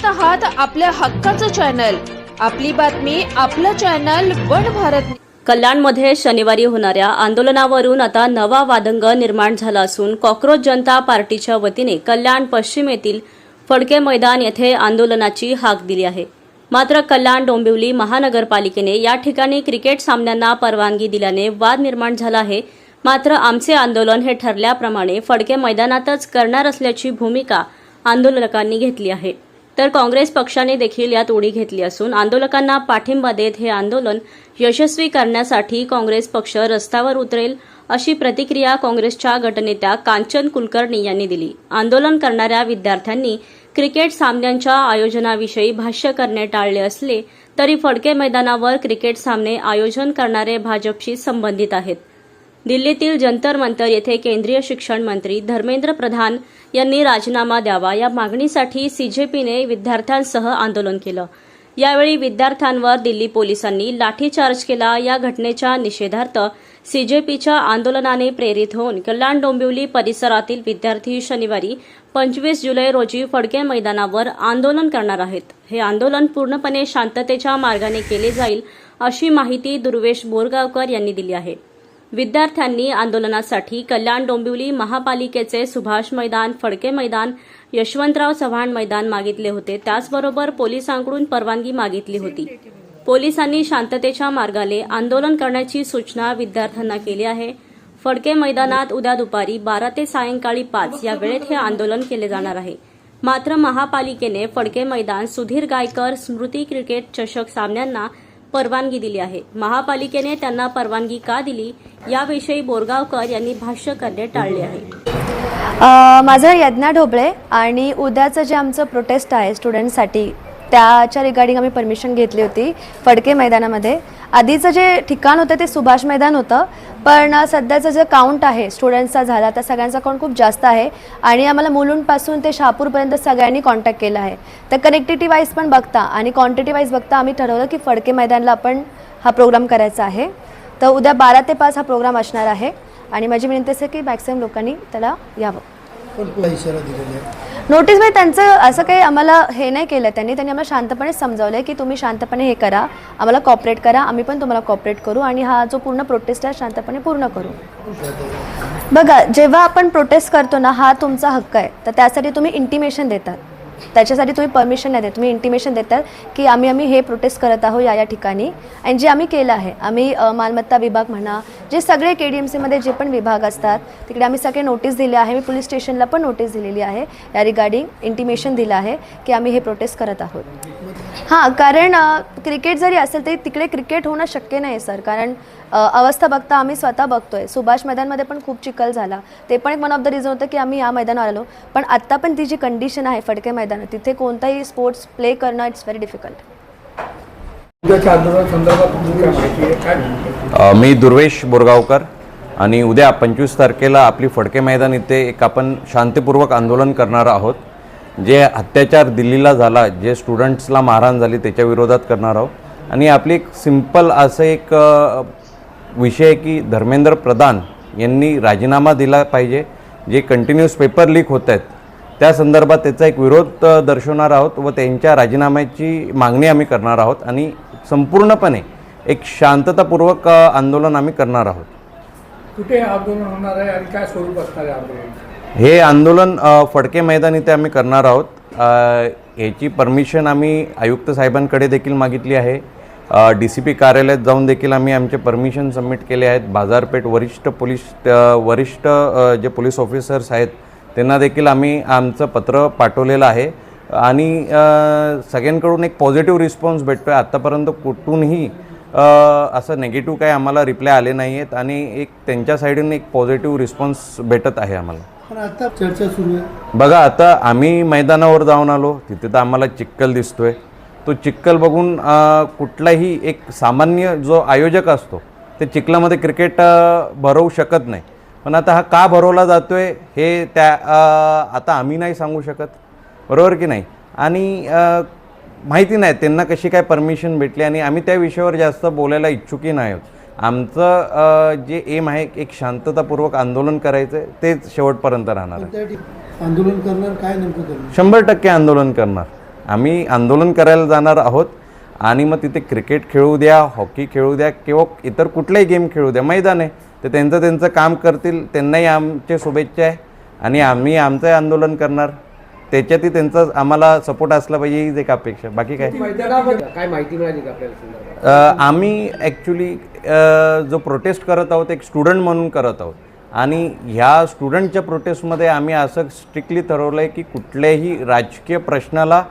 आहात आपल्या हक्काचं चॅनल, आपली बातमी आपलं चॅनल वन भारत। कल्याणमध्ये शनिवारी होणाऱ्या आंदोलनावरून आता नवा वादंग निर्माण झाला असून कॉक्रोच जनता पार्टीच्या वतीने कल्याण पश्चिम येथील फडके मैदान येथे आंदोलनाची हाक दिली आहे। मात्र कल्याण डोंबिवली महानगरपालिकेने या ठिकाणी क्रिकेट सामन्यांना परवानगी दिल्याने वाद निर्माण झाला आहे। मात्र आमचे आंदोलन हे ठरल्याप्रमाणे फडके मैदानातच करणार असल्याची भूमिका आंदोलकांनी घेतली आहे। तर काँग्रेस पक्षाने देखील यात उडी घेतली असून आंदोलकांना पाठिंबा देत हे आंदोलन यशस्वी करण्यासाठी काँग्रेस पक्ष रस्त्यावर उतरेल अशी प्रतिक्रिया काँग्रेसच्या गटनेत्या कांचन कुलकर्णी यांनी दिली। आंदोलन करणाऱ्या विद्यार्थ्यांनी क्रिकेट सामन्यांच्या आयोजनाविषयी भाष्य करणे टाळले असले तरी फडके मैदानावर क्रिकेट सामने आयोजन करणारे भाजपशी संबंधित आहेत। दिल्लीतील जंतर मंतर येथे केंद्रीय शिक्षण मंत्री धर्मेंद्र प्रधान यांनी राजीनामा द्यावा या मागणीसाठी सीजेपीने विद्यार्थ्यांसह आंदोलन केलं। यावेळी विद्यार्थ्यांवर दिल्ली पोलिसांनी लाठीचार्ज केला। या घटनेच्या निषेधार्थ सीजेपीच्या आंदोलनाने प्रेरित होऊन कल्याण डोंबिवली परिसरातील विद्यार्थी शनिवारी 25 जुलै रोजी फडके मैदानावर आंदोलन करणार आहेत। हे आंदोलन पूर्णपणे शांततेच्या मार्गाने केले जाईल अशी माहिती दुर्वेश बोरगावकर यांनी दिली आहे। विद्यार्थ्यांनी आंदोलनासाठी कल्याण डोंबिवली महापालिकेचे सुभाष मैदान, फडके मैदान, यशवंतराव चव्हाण मैदान मागितले होते। त्याचबरोबर पोलिसांकडून परवानगी मागितली होती। पोलिसांनी शांततेच्या मार्गाने आंदोलन करण्याची सूचना विद्यार्थ्यांना केली आहे। फडके मैदानात उद्या दुपारी 12 ते सायंकाळी 5 या वेळेत हे आंदोलन केले जाणार आहे। मात्र महापालिकेने फडके मैदान सुधीर गायकर स्मृती क्रिकेट चषक सामन्यांना परवानगी दिली आहे। महापालिकेने त्यांना परवानगी का दिली याविषयी बोरगावकर यांनी भाष्य करणे टाळले आहे। माझं यज्ञा ढोबळे आणि उद्याचं जे आमचं प्रोटेस्ट आहे स्टुडंटसाठी त्याच्या रिगार्डिंग आम्ही परमिशन घेतली होती फडके मैदानामध्ये। आधीचं जे ठिकाण होतं ते सुभाष मैदान होतं, पण सध्याचं जे काउंट आहे स्टुडंट्सचा झाला त्या सगळ्यांचा काउंट खूप जास्त आहे आणि आम्हाला मुलुंडपासून ते शहापूरपर्यंत सगळ्यांनी कॉन्टॅक्ट केला आहे। तर कनेक्टिव्हिटी वाईज पण बघता आणि क्वांटिटी वाईज बघता आम्ही ठरवलं की फडके मैदानला आपण हा प्रोग्राम करायचा आहे। तर उद्या 12 ते 5 हा प्रोग्राम असणार आहे आणि माझी विनंती आहे की मॅक्सिमम लोकांनी त्याला यावं। नोटीस म्हणजे त्यांचं असं काही आम्हाला हे नाही केलं, त्यांनी आम्हाला शांतपणे समजावलं की तुम्ही शांतपणे हे करा, आम्हाला कॉपरेट करा, आम्ही पण तुम्हाला कॉपरेट करू आणि हा जो पूर्ण प्रोटेस्ट आहे शांतपणे पूर्ण करू। बघा, जेव्हा आपण प्रोटेस्ट करतो ना हा तुमचा हक्क आहे, तर त्यासाठी तुम्ही इंटिमेशन देतात, त्याच्यासाठी तुम्ही परमिशन नाही देत, तुम्ही इंटिमेशन देतात की आम्ही हे प्रोटेस्ट करत आहोत या ठिकाणी। आणि जे आम्ही केलं आहे, आम्ही मालमत्ता विभाग म्हणा, जे सगळे KDMCमध्ये जे पण विभाग असतात तिकडे आम्ही सगळे नोटीस दिले आहे। मी पोलीस स्टेशनला पण नोटीस दिलेली आहे, या रिगार्डिंग इंटिमेशन दिलं आहे की आम्ही हे प्रोटेस्ट करत आहोत। हां, कारण क्रिकेट जरी असेल तरी तिकडे क्रिकेट होणं शक्य नाही सर, कारण अवस्था बघता आम्ही स्वतः बघतोय सुभाष मैदानमध्ये पण खूप चिखल झाला, ते पण एक वन ऑफ द रिझन होतं की आम्ही या मैदानावर आलो। पण आत्ता पण ती जी कंडिशन आहे फडके मैदानात तिथे कोणताही स्पोर्ट्स प्ले करणं इट्स व्हेरी डिफिकल्ट। मी दुर्वेश बोरगावकर आणि उद्या 25 तारखेला आपली फडके मैदान इथे एक आपण शांतपूर्वक आंदोलन करणार आहोत। जे अत्याचार दिल्लीला झाला, जे स्टुडंट्सला मारहाण झाली त्याच्या विरोधात करणार आहोत। आणि आपली एक सिंपल असं एक विषय आहे की धर्मेंद्र प्रधान यांनी राजीनामा दिला पाहिजे। जे कंटिन्यूस पेपर लीक होत आहेत त्या संदर्भात त्याचा एक विरोध दर्शवणार आहोत व त्यांच्या राजीनाम्याची मागणी आम्ही करणार आहोत आणि संपूर्णपणे एक शांततापूर्वक आंदोलन आम्ही करणार आहोत। कुठे आंदोलन होणार आहे आणि काय स्वरूप असणार आहे आंदोलन? हे आंदोलन फडके मैदान इथे आम्ही करणार आहोत। याची परमिशन आम्ही आयुक्त साहेबांकडे देखील मागितली आहे। DCP कार्यालयात जाऊन देखील आम्ही आमचे परमिशन सबमिट केले आहेत। बाजारपेठ वरिष्ठ जे पोलीस ऑफिसर्स आहेत त्यांना देखील आम्ही आमचं पत्र पाठवलेलं आहे आणि सगळ्यांकडून एक पॉझिटिव्ह रिस्पॉन्स भेटतो आहे। आत्तापर्यंत कुठूनही असं नेगेटिव्ह काही आम्हाला रिप्लाय आले नाही आहेत आणि एक त्यांच्या साईडून एक पॉझिटिव्ह रिस्पॉन्स भेटत आहे आम्हाला। पण आता चर्चा सुरू आहे बघा, आता आम्ही मैदानावर जाऊन आलो, तिथे तर आम्हाला चिखल दिसतोय। तो चिखल बघून कुठलाही एक सामान्य जो आयोजक असतो ते चिखलामध्ये क्रिकेट भरवू शकत नाही। पण आता हा का भरवला जातोय हे आता आम्ही नाही सांगू शकत, बरोबर की नाही? आणि माहिती नाही त्यांना कशी काय परमिशन भेटली आणि आम्ही त्या विषयावर जास्त बोलायला इच्छुकही नाही आहोत। आमचं जे एम आहे एक शांततापूर्वक आंदोलन करायचं, तेच शेवटपर्यंत राहणार आहे। आंदोलन करणार काय नेमकं करणार? 100% आंदोलन करणार आम्ही आंदोलन करायला जाणार आहोत आणि मग तिथे क्रिकेट खेळू द्या, हॉकी खेळू द्या किंवा इतर कुठलाही गेम खेळू द्या, मैदान आहे, तर त्यांचं काम करतील, त्यांनाही आमचे शुभेच्छा आहे आणि आम्ही आमचं आंदोलन करणार, त्याच्यातही त्यांचा आम्हाला सपोर्ट असला पाहिजे हीच एक अपेक्षा, बाकी काय. काय माहिती मिळाली का आपल्याला संदर्भात? आम्ही ॲक्च्युली जो प्रोटेस्ट करत आहोत एक स्टुडंट म्हणून करत आहोत आणि ह्या स्टुडंटच्या प्रोटेस्टमध्ये आम्ही असं स्ट्रिक्टली ठरवलं आहे की कुठल्याही राजकीय प्रश्नाला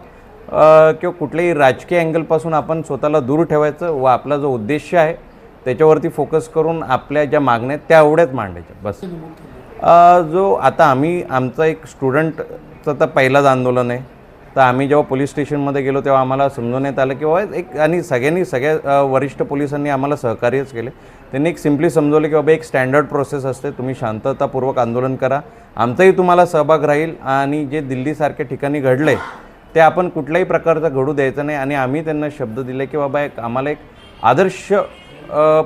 किंवा कुठल्याही राजकीय अँगलपासून आपण स्वतःला दूर ठेवायचं व आपला जो उद्देश आहे त्याच्यावरती फोकस करून आपल्या ज्या मागण्या आहेत त्या एवढ्याच मांडायच्या बस. जो आता आमचा एक स्टुडंटचं तर पहिलाच आंदोलन आहे, तर आम्ही जेव्हा पोलीस स्टेशनमध्ये गेलो तेव्हा आम्हाला समजवण्यात आलं की बाबा एक आणि सगळ्या वरिष्ठ पोलिसांनी आम्हाला सहकार्यच केले. त्यांनी एक सिम्पली समजवलं की बाबा एक स्टँडर्ड प्रोसेस असते, तुम्ही शांततापूर्वक आंदोलन करा, आमचाही तुम्हाला सहभाग राहील आणि जे दिल्लीसारख्या ठिकाणी घडलं आहे ते आपण कुठल्याही प्रकारचं घडू द्यायचं नाही आणि आम्ही त्यांना शब्द दिले की बाबा आम्हाला एक आदर्श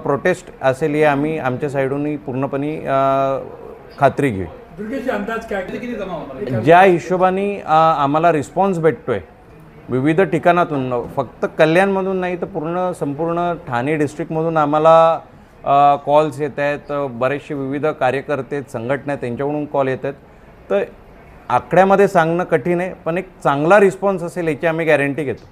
प्रोटेस्ट असेल हे आम्ही आमच्या साईडूनही पूर्णपणे खात्री घेऊ. दुर्गेश अंदाज काय किती जमा होणार? ज्या हिशोबाने आम्हाला रिस्पॉन्स भेटतो आहे विविध ठिकाणातून, फक्त कल्याणमधून नाही तर संपूर्ण ठाणे डिस्ट्रिक्टमधून आम्हाला कॉल्स येत आहेत, बरेचसे विविध कार्यकर्ते आहेत, संघटना आहेत, त्यांच्याकडून कॉल येत आहेत, तर आकड्यामध्ये सांगणं कठीण आहे पण एक चांगला रिस्पॉन्स असेल याची आम्ही गॅरंटी घेतो.